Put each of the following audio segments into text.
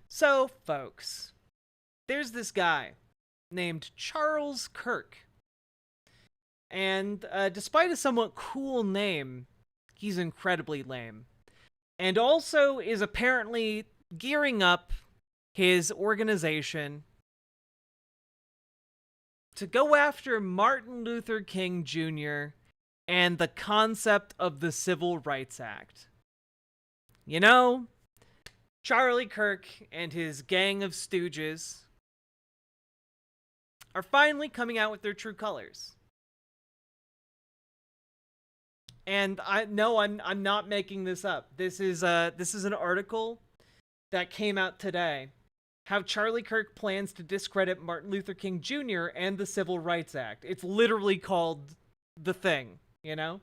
So, folks, there's this guy named Charles Kirk. And despite a somewhat cool name, he's incredibly lame. And also is apparently gearing up his organization to go after Martin Luther King Jr. and the concept of the Civil Rights Act. You know, Charlie Kirk and his gang of stooges are finally coming out with their true colors. And I'm not making this up. This is an article that came out today. How Charlie Kirk plans to discredit Martin Luther King Jr. and the Civil Rights Act. It's literally called The Thing, you know?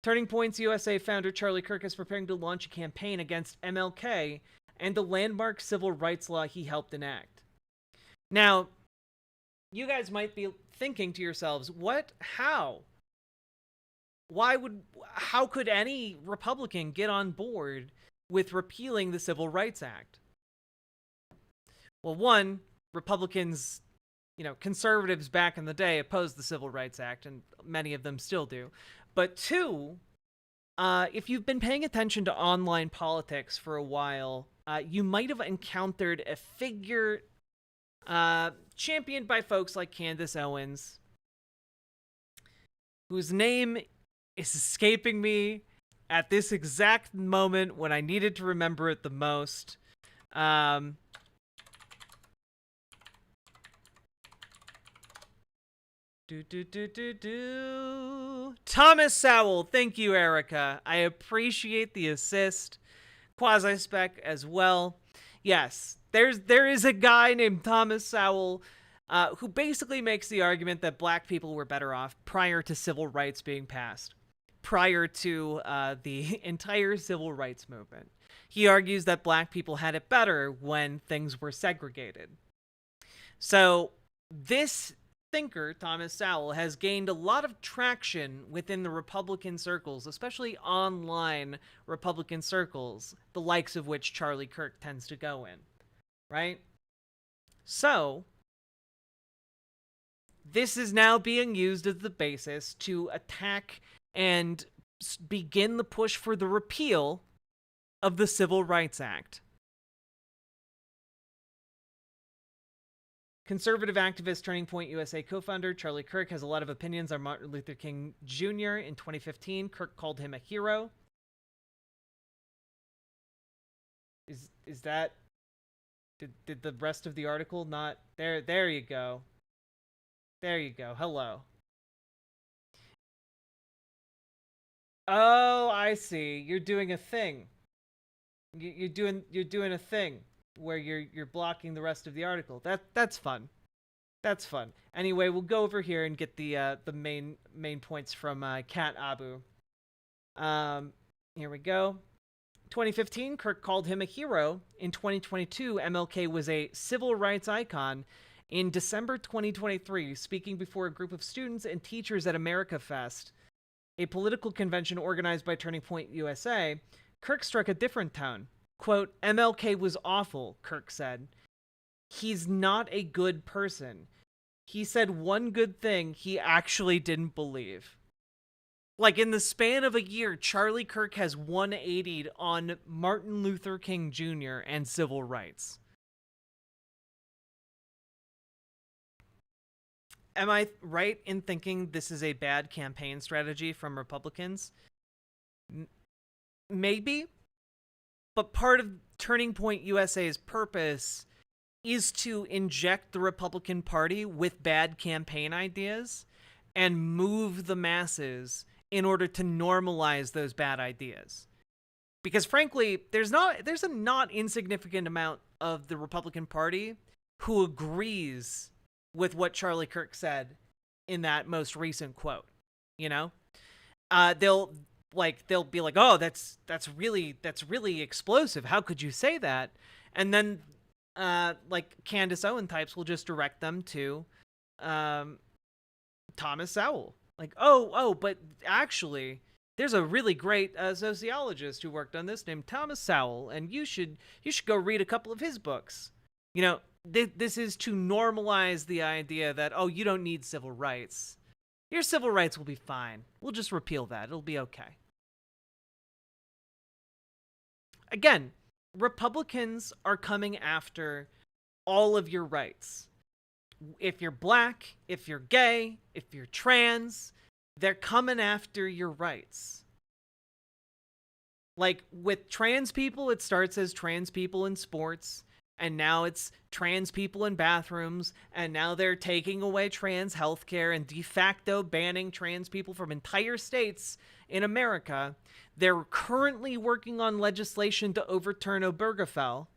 Turning Points USA founder Charlie Kirk is preparing to launch a campaign against MLK and the landmark civil rights law he helped enact. Now, you guys might be thinking to yourselves, what? How? How could any Republican get on board with repealing the Civil Rights Act? Well, one, Republicans, conservatives back in the day opposed the Civil Rights Act, and many of them still do. But two, if you've been paying attention to online politics for a while, you might have encountered a figure championed by folks like Candace Owens, whose name is escaping me at this exact moment when I needed to remember it the most. Thomas Sowell. Thank you, Erica. I appreciate the assist. Quasi-spec as well. Yes, there is a guy named Thomas Sowell who basically makes the argument that black people were better off prior to civil rights being passed, prior to the entire civil rights movement. He argues that black people had it better when things were segregated. So this thinker, Thomas Sowell, has gained a lot of traction within the Republican circles, especially online Republican circles, the likes of which Charlie Kirk tends to go in, right? So this is now being used as the basis to attack and begin the push for the repeal of the Civil Rights Act. Conservative activist Turning Point USA co-founder Charlie Kirk has a lot of opinions on Martin Luther King Jr. In 2015, Kirk called him a hero. Is that... Did the rest of the article not... There you go. There you go. Hello. Oh, I see. You're doing a thing. You're doing a thing where you're blocking the rest of the article. That's fun. That's fun. Anyway, we'll go over here and get the main points from Kat Abu. Here we go. 2015, Kirk called him a hero. In 2022, MLK was a civil rights icon. In December 2023, speaking before a group of students and teachers at America Fest, a political convention organized by Turning Point USA, Kirk struck a different tone. Quote, MLK was awful, Kirk said. He's not a good person. He said one good thing he actually didn't believe. Like, in the span of a year, Charlie Kirk has 180'd on Martin Luther King Jr. and civil rights. Am I right in thinking this is a bad campaign strategy from Republicans? Maybe. But part of Turning Point USA's purpose is to inject the Republican Party with bad campaign ideas and move the masses in order to normalize those bad ideas. Because frankly, there's a not insignificant amount of the Republican Party who agrees with what Charlie Kirk said in that most recent quote. You know? They'll be like, oh, that's really explosive. How could you say that? And then Candace Owen types will just direct them to Thomas Sowell. Like, but actually, There's a really great sociologist who worked on this named Thomas Sowell, and you should go read a couple of his books. You know, this is to normalize the idea that, oh, you don't need civil rights. Your civil rights will be fine. We'll just repeal that. It'll be okay. Again, Republicans are coming after all of your rights. If you're black, if you're gay, if you're trans, they're coming after your rights. Like with trans people, it starts as trans people in sports, and now it's trans people in bathrooms, and now they're taking away trans healthcare and de facto banning trans people from entire states in America. They're currently working on legislation to overturn Obergefell,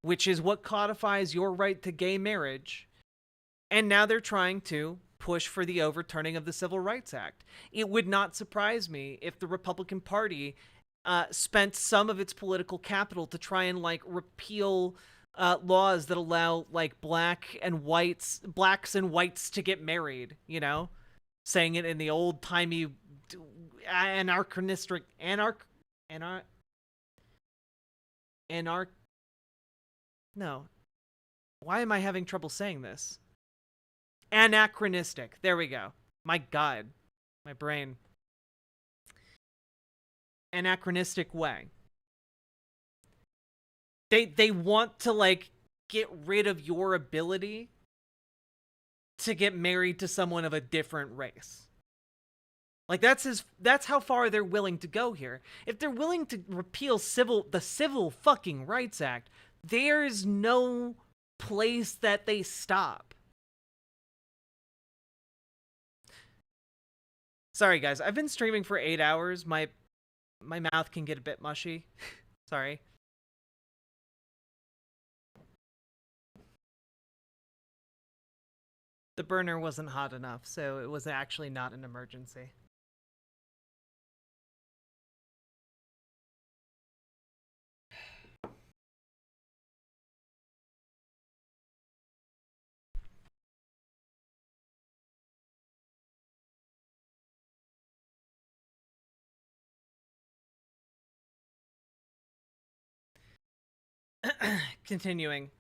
which is what codifies your right to gay marriage. And now they're trying to push for the overturning of the Civil Rights Act. It would not surprise me if the Republican Party spent some of its political capital to try and like repeal laws that allow like blacks and whites to get married, you know, saying it in the old timey anarchistic no. Why am I having trouble saying this? Anachronistic. There we go. My God. My brain. Anachronistic way. They want to like get rid of your ability to get married to someone of a different race. Like that's how far they're willing to go here. If they're willing to repeal the Civil fucking Rights Act, there's no place that they stop. Sorry guys, I've been streaming for 8 hours. My mouth can get a bit mushy. Sorry. The burner wasn't hot enough, so it was actually not an emergency. Continuing.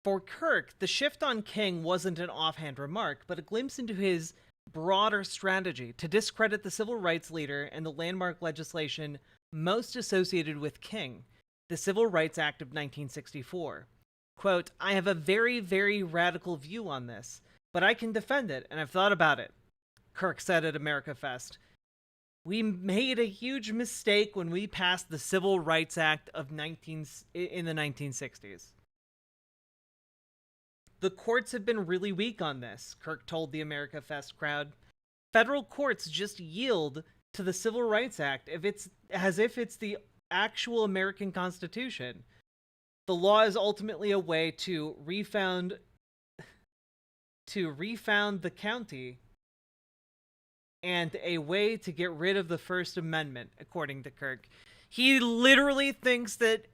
For Kirk, the shift on King wasn't an offhand remark, but a glimpse into his broader strategy to discredit the civil rights leader and the landmark legislation most associated with King, the Civil Rights Act of 1964. Quote, I have a very, very radical view on this, but I can defend it, and I've thought about it, Kirk said at America Fest. We made a huge mistake when we passed the Civil Rights Act in the 1960s. The courts have been really weak on this, Kirk told the America Fest crowd. Federal courts just yield to the Civil Rights Act as if it's the actual American Constitution. The law is ultimately a way to refound the county and a way to get rid of the First Amendment, according to Kirk. He literally thinks that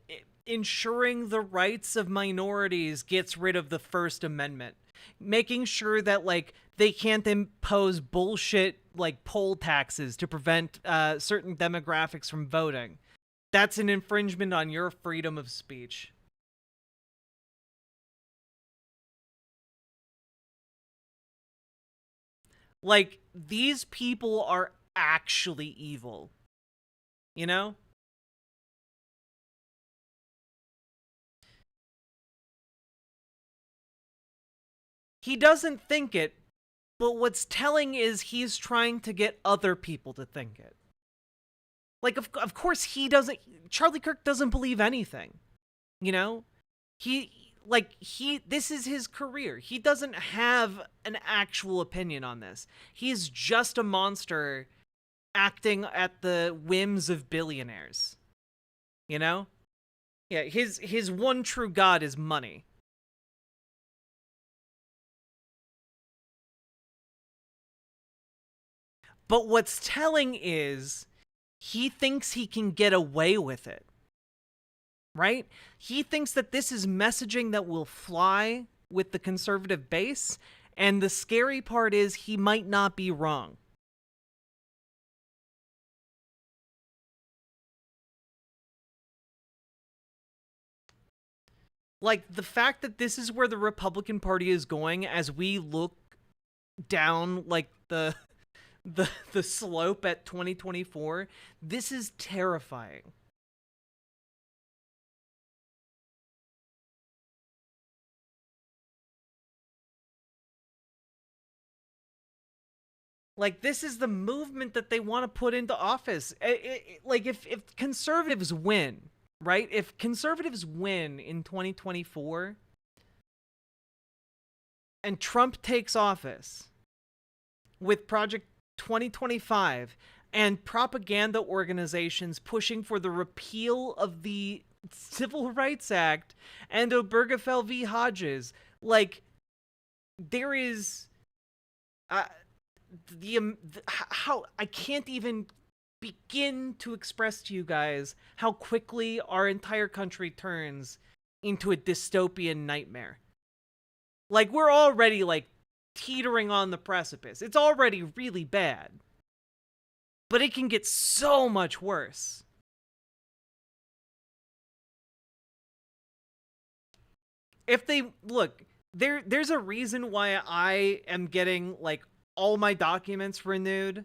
ensuring the rights of minorities gets rid of the First Amendment. Making sure that, like, they can't impose bullshit, like, poll taxes to prevent certain demographics from voting. That's an infringement on your freedom of speech. Like, these people are actually evil. You know? He doesn't think it, but what's telling is he's trying to get other people to think it. Like, of course he doesn't... Charlie Kirk doesn't believe anything. You know? This is his career. He doesn't have an actual opinion on this. He's just a monster acting at the whims of billionaires. You know? Yeah, his one true god is money. But what's telling is he thinks he can get away with it. Right? He thinks that this is messaging that will fly with the conservative base, and the scary part is he might not be wrong. Like, the fact that this is where the Republican Party is going as we look down, like, the slope at 2024, this is terrifying. Like, this is the movement that they want to put into office. Like, if conservatives win, right? If conservatives win in 2024 and Trump takes office with Project 2025 and propaganda organizations pushing for the repeal of the Civil Rights Act and Obergefell v. Hodges, like, there is how I can't even begin to express to you guys how quickly our entire country turns into a dystopian nightmare. Like, we're already, like, teetering on the precipice. It's already really bad. But it can get so much worse. If they look, there's a reason why I am getting, like, all my documents renewed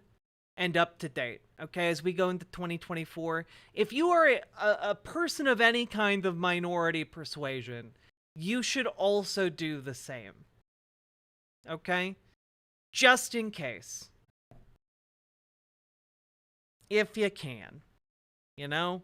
and up to date, okay, as we go into 2024. If you are a person of any kind of minority persuasion, you should also do the same, okay? Just in case. If you can, you know?